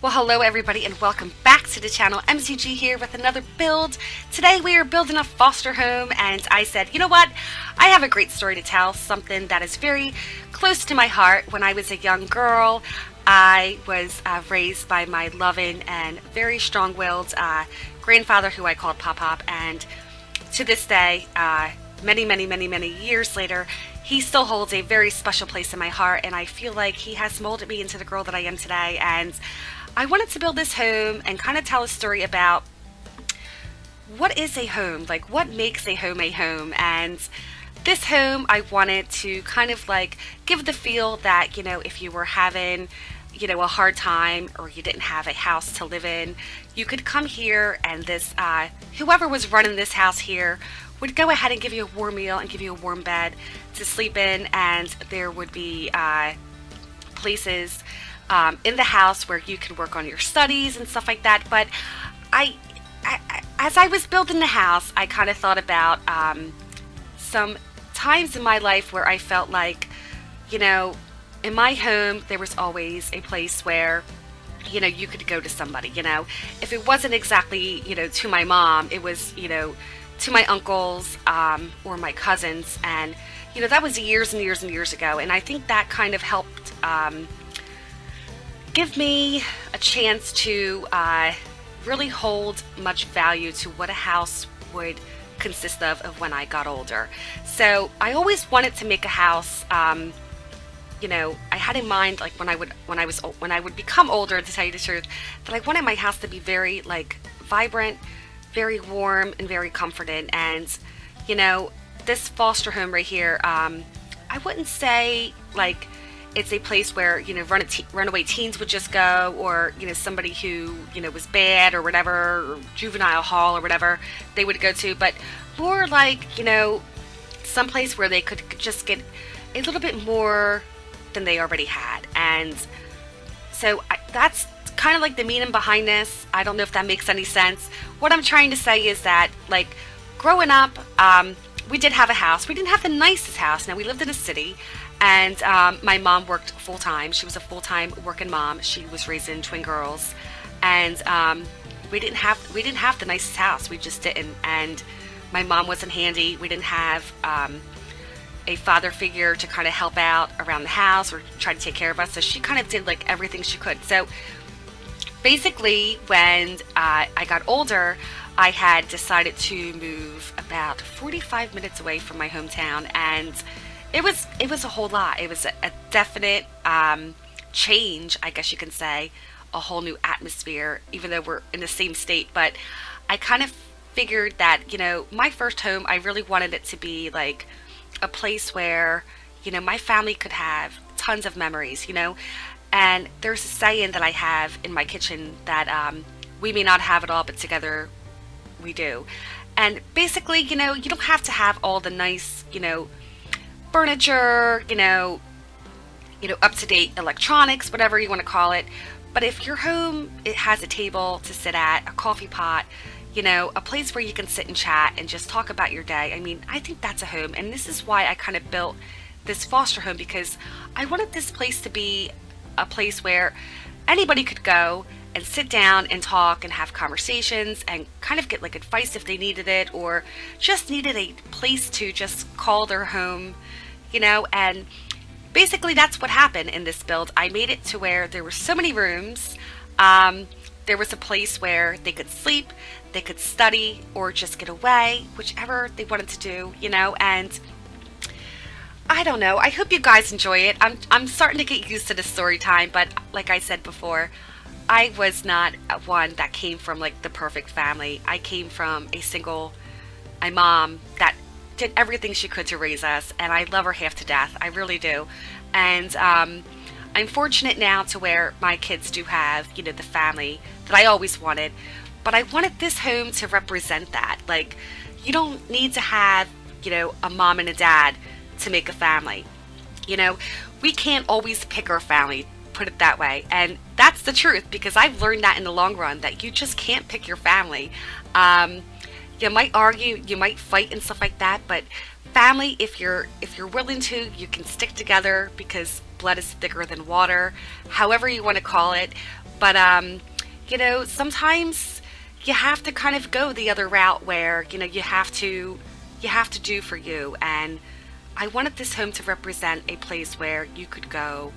Well, hello everybody and welcome back to the channel. MCG here with another build. Today we are building a foster home and I said, you know what? I have a great story to tell, something that is very close to my heart. When I was a young girl, I was raised by my loving and very strong-willed grandfather who I called Pop Pop, and to this day, many years later, he still holds a very special place in my heart, and I feel like he has molded me into the girl that I am today. And I wanted to build this home and kind of tell a story about what is a home, like what makes a home, and this home I wanted to kind of like give the feel that, you know, if you were having, you know, a hard time or you didn't have a house to live in, you could come here and this whoever was running this house here would go ahead and give you a warm meal and give you a warm bed to sleep in, and there would be places in the house where you could work on your studies and stuff like that. But as I was building the house, I kind of thought about some times in my life where I felt like, you know, in my home there was always a place where, you know, you could go to somebody. You know, if it wasn't exactly, you know, to my mom, it was, you know, to my uncles or my cousins, and you know, that was years and years ago, and I think that kind of helped give me a chance to really hold much value to what a house would consist of when I got older. So I always wanted to make a house. You know, I had in mind, like when I would become older, to tell you the truth, that I wanted my house to be very like vibrant, very warm, and very comforting. And you know, this foster home right here, I wouldn't say like it's a place where, you know, runaway teens would just go, or, you know, somebody who, you know, was bad or whatever, or juvenile hall or whatever they would go to, but more like, you know, someplace where they could just get a little bit more than they already had. And so that's kind of like the meaning behind this. I don't know if that makes any sense. What I'm trying to say is that, like, growing up, we did have a house. We didn't have the nicest house. Now, we lived in a city, and my mom worked full-time. She was a full-time working mom. She was raising twin girls, and we didn't have the nicest house. We just didn't. And my mom wasn't handy. We didn't have a father figure to kind of help out around the house or try to take care of us. So she kind of did like everything she could. So basically, when I got older, I had decided to move about 45 minutes away from my hometown, and it was a whole lot. It was a definite change, I guess you can say, a whole new atmosphere, even though we're in the same state. But I kind of figured that, you know, my first home, I really wanted it to be like a place where, you know, my family could have tons of memories, you know. And there's a saying that I have in my kitchen that we may not have it all, but together we do. And basically, you know, you don't have to have all the nice, you know, furniture, you know, up-to-date electronics, whatever you want to call it. But if your home, it has a table to sit at, a coffee pot, you know, a place where you can sit and chat and just talk about your day, I mean, I think that's a home. And this is why I kind of built this foster home, because I wanted this place to be a place where anybody could go and sit down and talk and have conversations and kind of get like advice if they needed it, or just needed a place to just call their home, you know. And basically that's what happened in this build. I made it to where there were so many rooms. There was a place where they could sleep, they could study, or just get away, whichever they wanted to do, you know. And I don't know, I hope you guys enjoy it. I'm starting to get used to the story time, but like I said before, I was not one that came from like the perfect family. I came from a mom that did everything she could to raise us, and I love her half to death. I really do. And I'm fortunate now to where my kids do have, you know, the family that I always wanted. But I wanted this home to represent that. Like, you don't need to have, you know, a mom and a dad to make a family. You know, we can't always pick our family, put it that way. And that's the truth, because I've learned that in the long run, that you just can't pick your family. You might argue, you might fight and stuff like that, but family, if you're willing to, you can stick together, because blood is thicker than water, however you want to call it. But sometimes you have to kind of go the other route where, you have to do for you. And I wanted this home to represent a place where you could go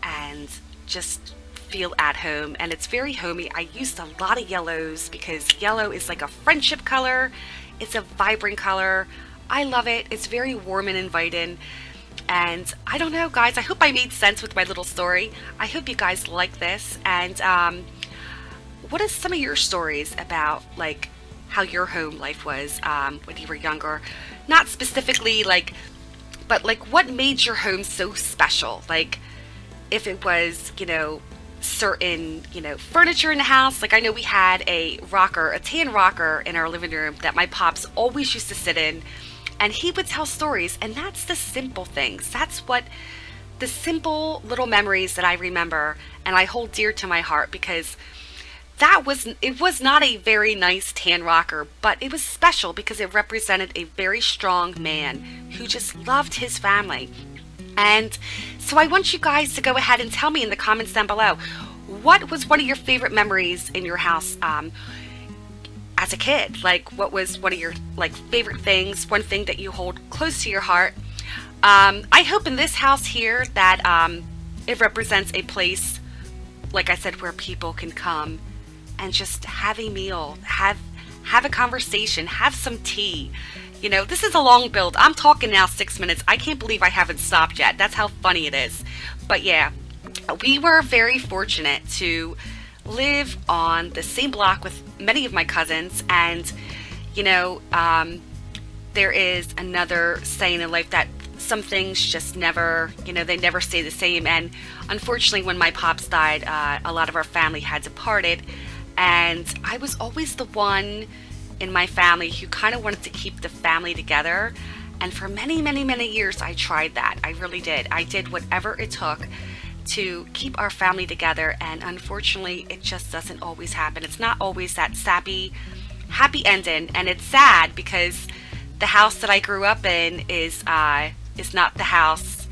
and just feel at home. And it's very homey. I used a lot of yellows because yellow is like a friendship color. It's a vibrant color. I love it. It's very warm and inviting. And I don't know, guys, I hope I made sense with my little story. I hope you guys like this. And what are some of your stories about, like, how your home life was when you were younger? Not specifically, like, but, like, what made your home so special? Like, if it was, certain, furniture in the house. Like, I know we had a tan rocker in our living room that my pops always used to sit in. And he would tell stories, and that's the simple things. That's what the simple little memories that I remember and I hold dear to my heart, because it was not a very nice tan rocker, but it was special because it represented a very strong man who just loved his family. And so I want you guys to go ahead and tell me in the comments down below, what was one of your favorite memories in your house as a kid? Like, what was one of your, like, favorite things, one thing that you hold close to your heart? I hope in this house here that it represents a place, like I said, where people can come and just have a meal, have a conversation, have some tea. This is a long build. I'm talking now 6 minutes. I can't believe I haven't stopped yet. That's how funny it is. But yeah, we were very fortunate to live on the same block with many of my cousins. And, there is another saying in life that some things just never, they never stay the same. And unfortunately, when my pops died, a lot of our family had departed. And I was always the one in my family who kind of wanted to keep the family together. And for many, many, many years, I tried that. I really did. I did whatever it took to keep our family together. And unfortunately, it just doesn't always happen. It's not always that sappy, happy ending. And it's sad because the house that I grew up in is not the house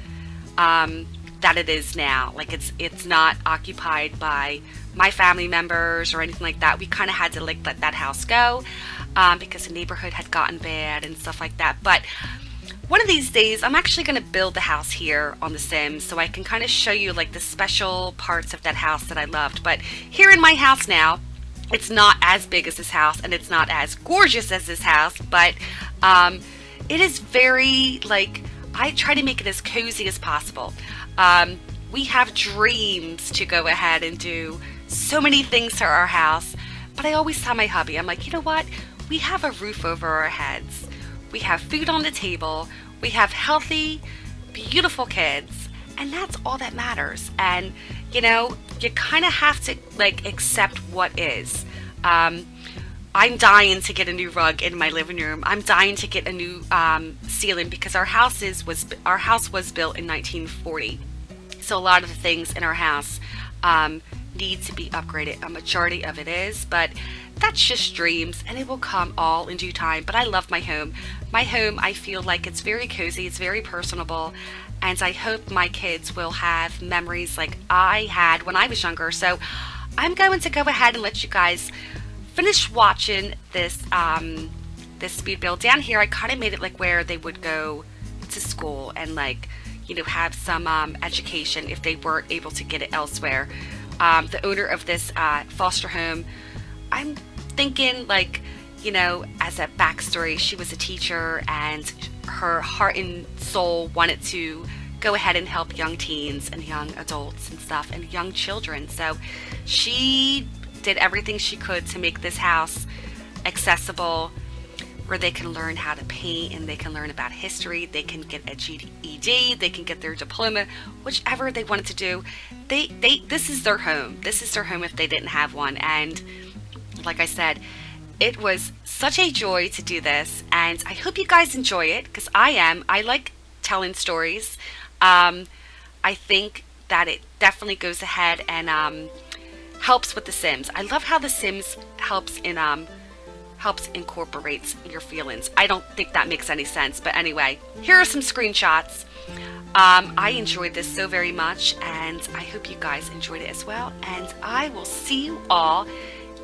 that it is now. Like, it's not occupied by my family members or anything like that. We kind of had to, like, let that house go because the neighborhood had gotten bad and stuff like that. But one of these days, I'm actually going to build the house here on The Sims so I can kind of show you, like, the special parts of that house that I loved. But here in my house now, it's not as big as this house and it's not as gorgeous as this house, but it is very, like, I try to make it as cozy as possible. We have dreams to go ahead and do so many things to our house, but I always tell my hubby, I'm like, you know what? We have a roof over our heads. We have food on the table. We have healthy, beautiful kids, and that's all that matters. And, you kind of have to, like, accept what is. I'm dying to get a new rug in my living room. I'm dying to get a new ceiling because our house was built in 1940. So a lot of the things in our house need to be upgraded. A majority of it is, but that's just dreams, and it will come all in due time. But I love my home. My home, I feel like it's very cozy, it's very personable, and I hope my kids will have memories like I had when I was younger. So I'm going to go ahead and let you guys finish watching this this speed build. Down here, I kind of made it like where they would go to school and, like, have some education if they weren't able to get it elsewhere. The owner of this foster home, I'm thinking, like, as a backstory, she was a teacher and her heart and soul wanted to go ahead and help young teens and young adults and stuff and young children. So she did everything she could to make this house accessible, where they can learn how to paint and they can learn about history. They can get a GED, they can get their diploma, whichever they wanted to do. This is their home. This is their home if they didn't have one. And like I said, it was such a joy to do this, and I hope you guys enjoy it, because I like telling stories. I think that it definitely goes ahead and helps with The Sims. I love how The Sims helps incorporates your feelings. I don't think that makes any sense, but anyway, here are some screenshots. I enjoyed this so very much, and I hope you guys enjoyed it as well. And I will see you all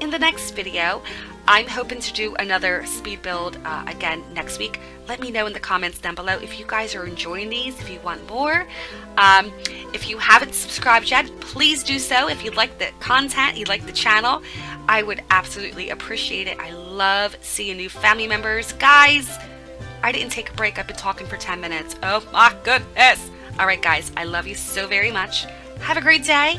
in the next video. I'm hoping to do another speed build again next week. Let me know in the comments down below if you guys are enjoying these, if you want more. If you haven't subscribed yet, please do so. If you like the content, you like the channel, I would absolutely appreciate it. I love seeing new family members. Guys, I didn't take a break. I've been talking for 10 minutes. Oh my goodness. All right, guys, I love you so very much. Have a great day,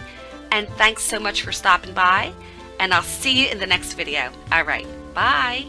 and thanks so much for stopping by, and I'll see you in the next video. All right, bye.